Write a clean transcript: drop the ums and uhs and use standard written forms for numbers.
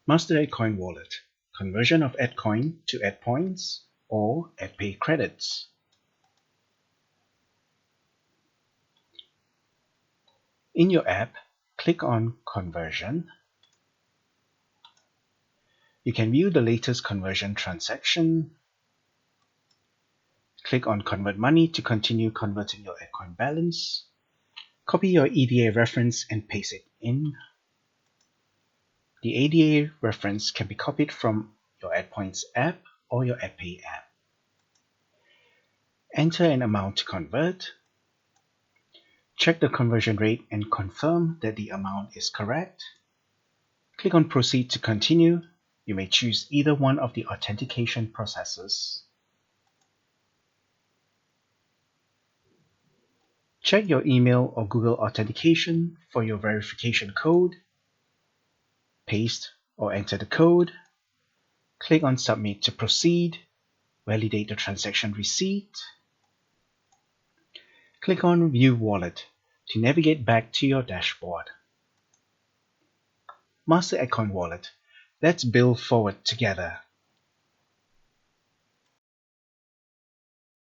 Master EDCOIN Wallet, conversion of EDCOIN to EDPOINTS or EDPAY Credits. In your app, click on Conversion. You can view the latest conversion transaction. Click on Convert Money to continue converting your EDCOIN balance. Copy your EDA reference and paste it in. The EDA reference can be copied from your EDPOINTS app or your EDPAY app. Enter an amount to convert. Check the conversion rate and confirm that the amount is correct. Click on Proceed to continue. You may choose either one of the authentication processes. Check your email or Google authentication for your verification code. Paste or enter the code. Click on Submit to proceed. Validate the transaction receipt. Click on View Wallet to navigate back to your dashboard. Master EDCOIN Wallet. Let's build forward together.